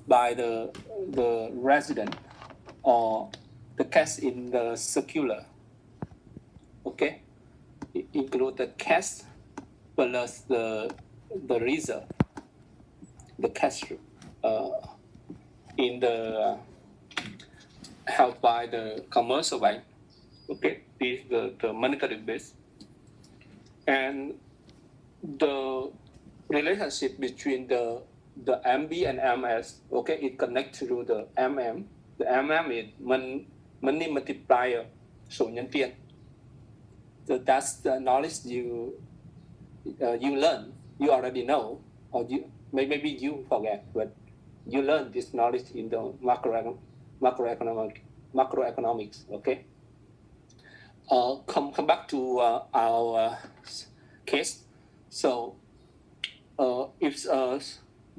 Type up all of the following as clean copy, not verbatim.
by the resident or the cash in the circular. Okay, it include the cash plus the reserve, the cash in the held by the commercial bank. Okay, this is the monetary base, and the relationship between the MB and MS. Okay, it connects to the MM. The MM is money multiplier, số nhân tiền. So that's the knowledge you learn. You already know, or maybe you forget, but you learn this knowledge in the macroeconomics. Okay. Come back to our case. So if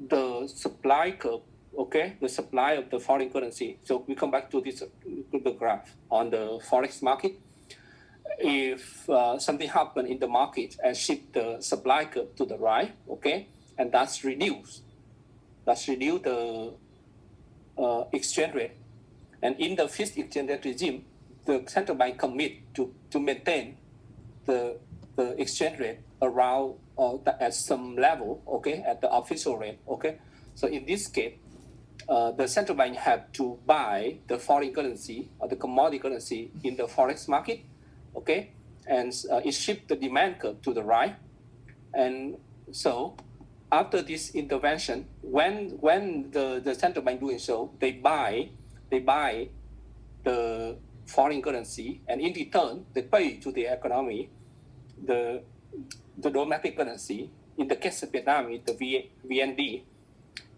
the supply curve, okay, the supply of the foreign currency. So we come back to this the graph on the forex market. If something happen in the market and shift the supply curve to the right, okay, and that's reduce the exchange rate. And in the fixed exchange rate regime, the central bank commit to maintain the exchange rate around at some level, okay, at the official rate, okay. So in this case, the central bank have to buy the foreign currency or the commodity currency in the forex market, okay, and it shift the demand curve to the right. And so after this intervention, when the central bank doing so, they buy the foreign currency, and in return they pay to the economy the domestic currency. In the case of Vietnam, it's the VND,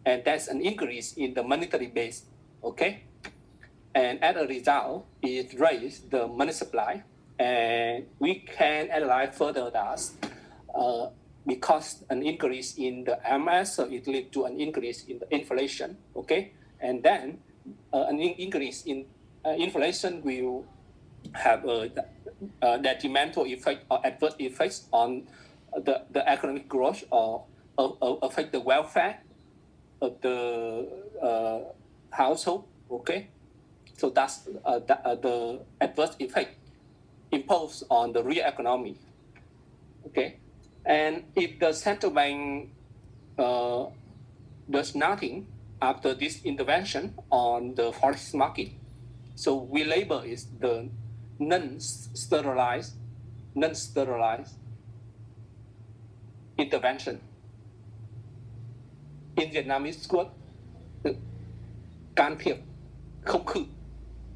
and that's an increase in the monetary base, okay. And as a result, it raised the money supply, and we can analyze further that because an increase in the MS, so it leads to an increase in the inflation, okay, and then an increase in inflation will have a detrimental effect or adverse effects on the economic growth or affect the welfare of the household, okay. So that's the adverse effect imposed on the real economy, okay. And if the central bank does nothing after this intervention on the forex market, so we label it the non-sterilized intervention. In Vietnamese word, can thiệp không khử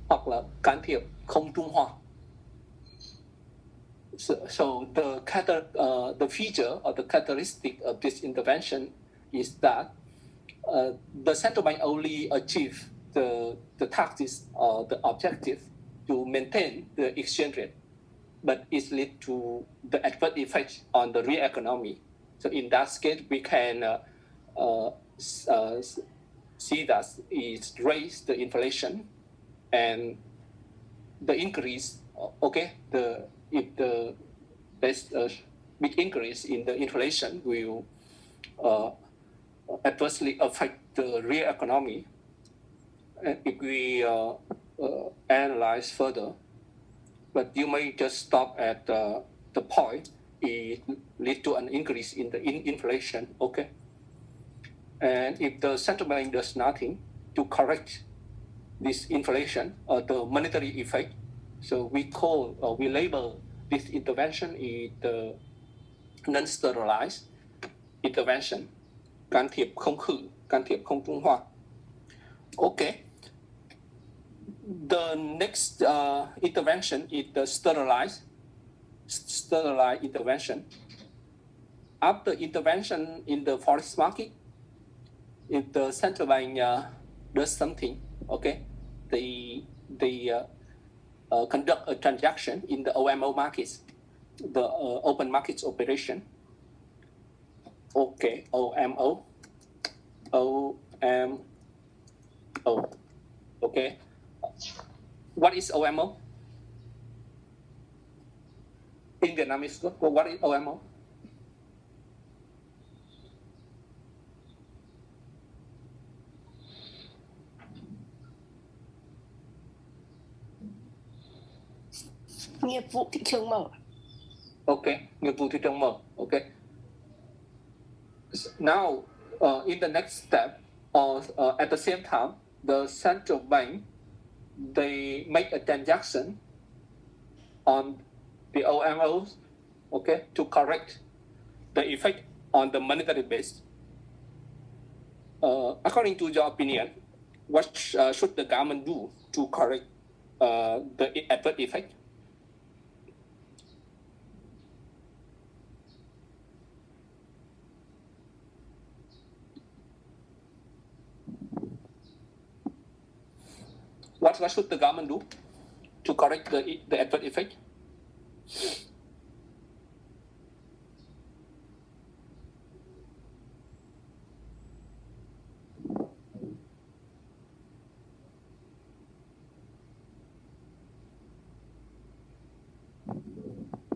hoặc là can thiệp không trung hòa. So the feature or the characteristic of this intervention is that the central bank only achieve the taxes or the objective to maintain the exchange rate, but it leads to the adverse effect on the real economy. So in that case, we can see that it raised the inflation and the increase. Okay, if there's a big increase in the inflation will adversely affect the real economy. And if we analyze further, but you may just stop at the point it lead to an increase in the inflation, okay? And if the central bank does nothing to correct this inflation or the monetary effect, so we label this intervention is the non-sterilized intervention, can thiệp không khử, can thiệp không trung hòa. Okay. The next intervention is the sterilized intervention. After intervention in the forex market, if the central bank does something, okay, they conduct a transaction in the OMO markets, the open markets operation. Okay, OMO. Okay. What is OMO? In Vietnamese, what is OMO? nghiệp vụ thị trường mở. Okay, nghiệp vụ thị trường mở. Okay. Now, in the next step, or at the same time, the central bank, they make a transaction on the OMOs, okay, to correct the effect on the monetary base. According to your opinion, what should the government do to correct the adverse effect? What should the government do to correct the adverse effect?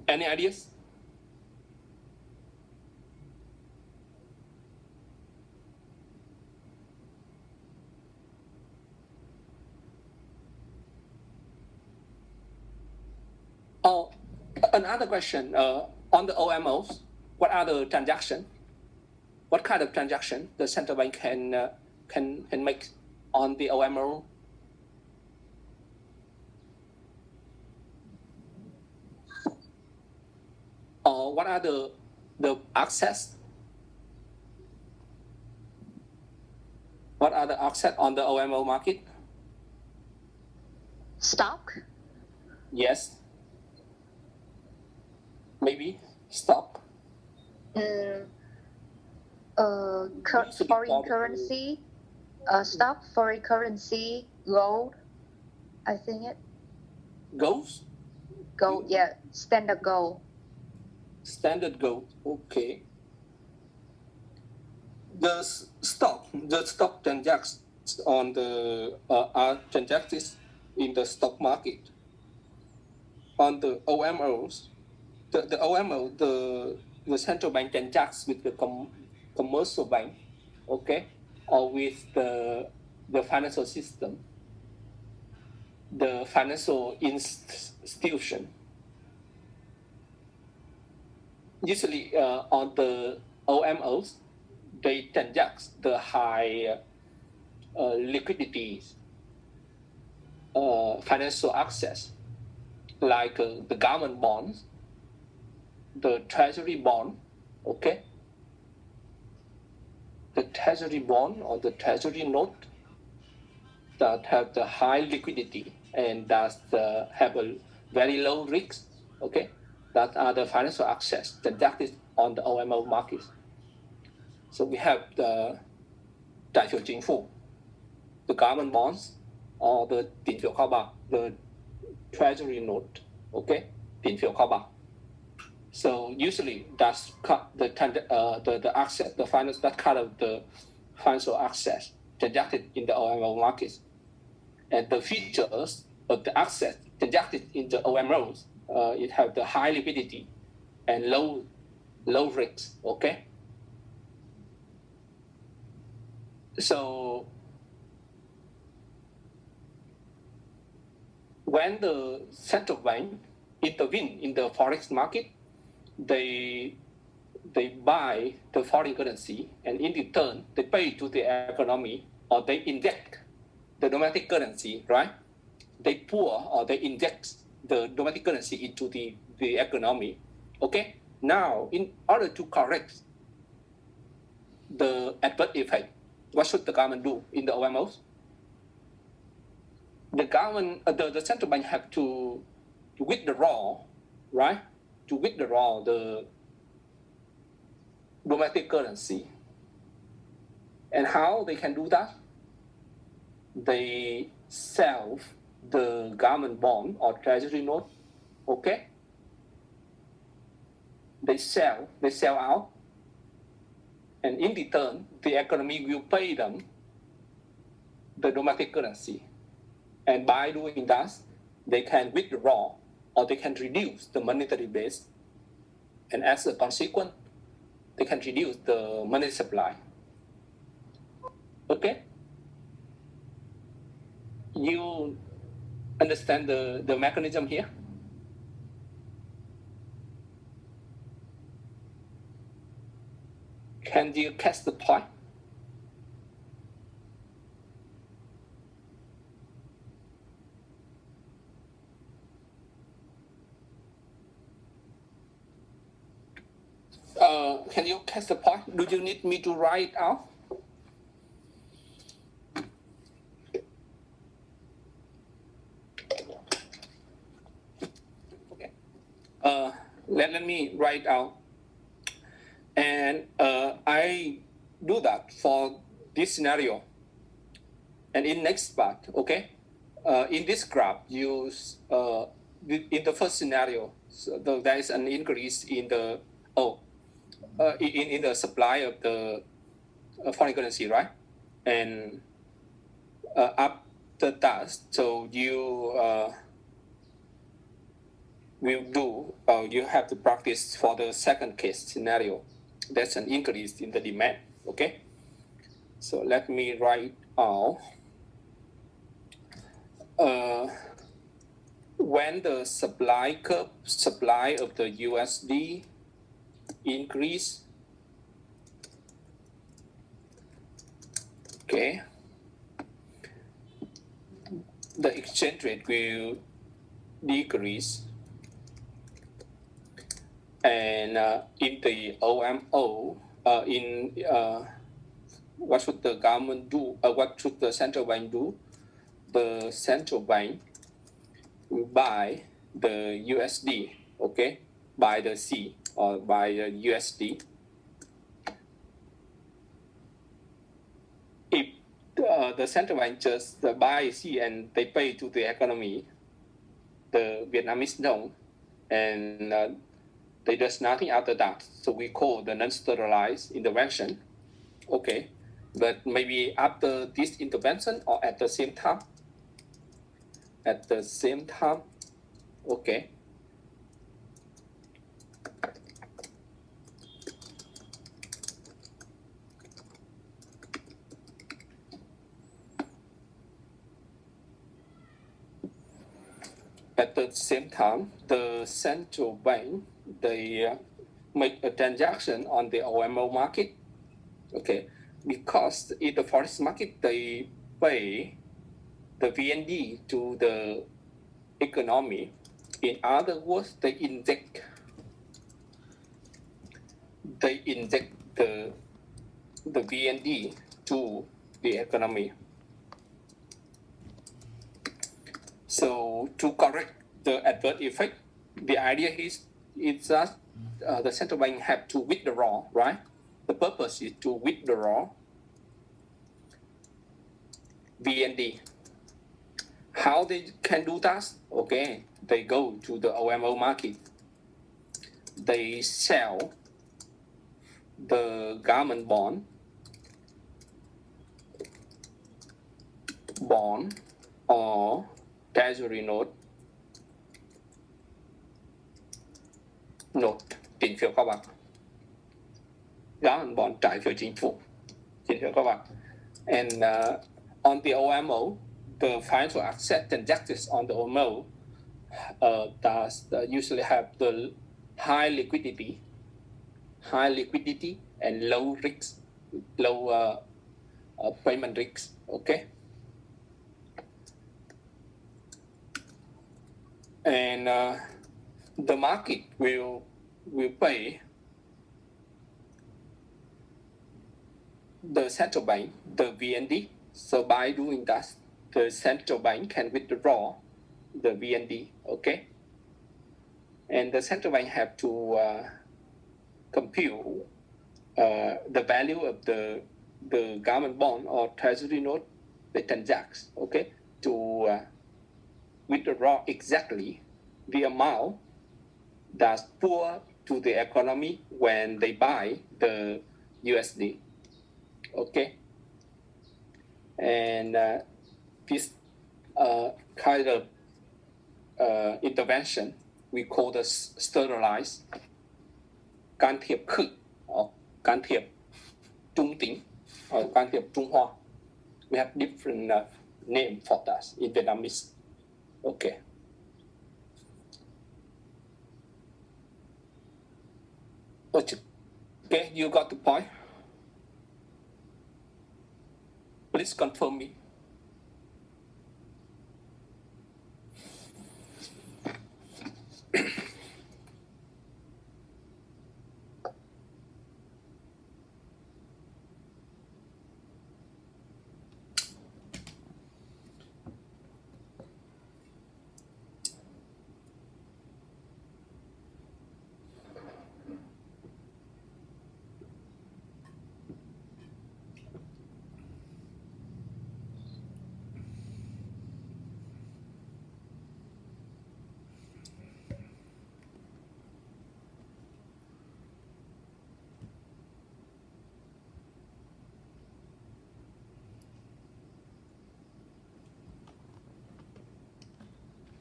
Any ideas? Oh, another question on the OMOs. What are the transactions? What kind of transaction the central bank can make on the OMO? Or what are the access? What are the access on the OMO market? Stock. Yes. Maybe stock. Foreign currency. Stock, foreign currency, gold. I think it. Gold? Gold, yeah. Standard gold. Standard gold. Okay. The stock transactions on the are transacted in the stock market. On the OMOs, the OMO, the central bank transacts with the commercial bank, okay, or with the financial system, the financial institution. Usually on the OMOs, they transact the high liquidity financial access, like the government bonds, the treasury bond, okay? The treasury bond or the treasury note that have the high liquidity and that have a very low risk, okay? That are the financial access transacted on the OMO market. So we have the 债券金付, the government bonds, or the 顶phiếu kho bạc, the treasury note, okay? 顶phiếu kho bạc. So usually that's the access, the finance, that kind of the financial access transacted in the OMO markets. And the features of the access transacted in the OMOs, it have the high liquidity and low risk, okay? So when the central bank intervene in the forex market, they buy the foreign currency, and in return they pay to the economy, or they inject the domestic currency, right? They pour or they inject the domestic currency into the economy. Okay. Now, in order to correct the adverse effect, what should the government do in the OMOs? The government, the central bank have to withdraw, right? To withdraw the domestic currency. And how they can do that? They sell the government bond or treasury note, okay? They sell out, and in return, the economy will pay them the domestic currency. And by doing that, they can withdraw or they can reduce the monetary base. And as a consequence, they can reduce the money supply. Okay? You understand the mechanism here? Can you catch the point? Can you catch the point? Do you need me to write out? Okay. Let me write out. And I do that for this scenario. And in next part, okay? In this graph, in the first scenario, so there is an increase in the in the supply of the foreign currency, right? And after that, so you you have to practice for the second case scenario. That's an increase in the demand, okay? So let me write out. When the supply of the USD increase, okay, the exchange rate will decrease, and in the OMO, what should the government do? What should the central bank do? The central bank will buy the USD, okay, by the C or by the USD. If the central bank just buy C and they pay to the economy, the Vietnamese don't, and they does nothing after that. So we call the non-sterilized intervention, okay. But maybe after this intervention or at the same time, okay. At the same time, the central bank, they make a transaction on the OMO market, okay, because in the forex market, they pay the VND to the economy. In other words, they inject the VND to the economy. So to correct the adverse effect, the idea is that the central bank have to withdraw, right? The purpose is to withdraw VND. How they can do that? Okay, they go to the OMO market. They sell the government bond or treasury note tiền phiếu kho bạc, government bond trái phiếu chính phủ, tiền phiếu kho bạc. And on the OMO, the financial asset transactions on the OMO usually have the high liquidity and low risk, low payment risk, okay? And the market will pay the central bank the VND. So by doing that, the central bank can withdraw the VND, okay? And the central bank have to compute the value of the government bond or treasury note they transact, okay, to withdraw exactly the amount that's pour to the economy when they buy the USD, okay? And this kind of intervention we call the sterilized can thiệp khử or can thiệp trung tính or can thiệp Trung Hoa. We have different name for that in Vietnamese. Okay. Okay, you got the point? Please confirm me.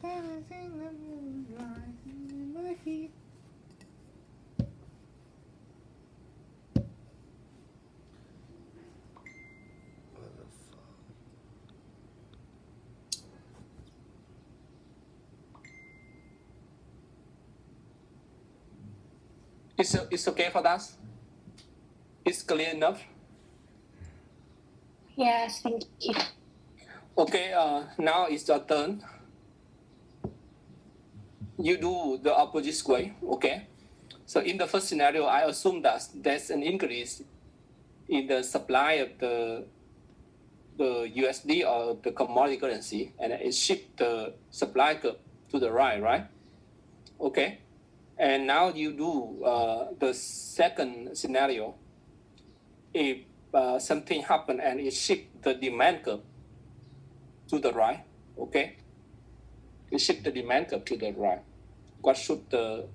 Everything that lies in my feet. What the fuck? It's okay for us? It's clear enough? Yes, thank you. Okay, now it's your turn. You do the opposite way, okay? So in the first scenario, I assume that there's an increase in the supply of the USD or the commodity currency, and it shift the supply curve to the right? Okay. And now you do the second scenario. If something happen and it shift the demand curve to the right, okay? It shift the demand curve to the right. What should the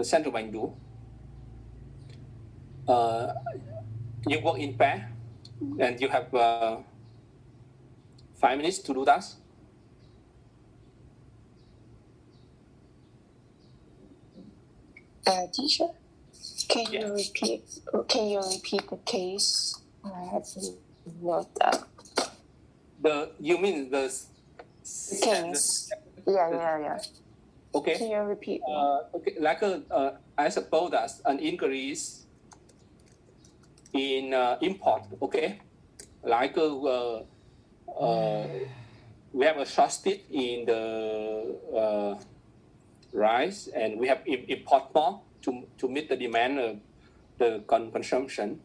central bank do? You work in pair, and you have 5 minutes to do that. Teacher, can Yes. you repeat? Can you repeat the case? I have to note that. You mean the Case. Yeah. Okay. Can you repeat? Okay, like I suppose that's an increase in import. Okay, like we have a shortage in the rice, and we have import more to meet the demand of the consumption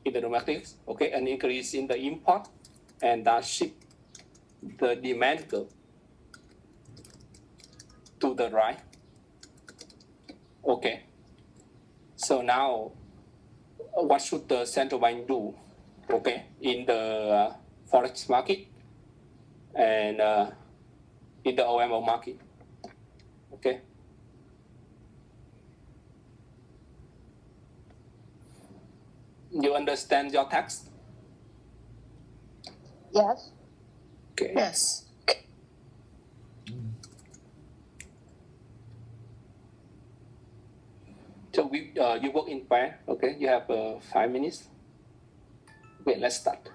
in the domestic. Okay, an increase in the import, and that shift the demand curve to the right. Okay. So now, what should the central bank do? Okay, in the forex market and in the OMO market. Okay. You understand your text? Yes. Okay. Yes. So you work in pair. Okay, you have 5 minutes. Okay, let's start.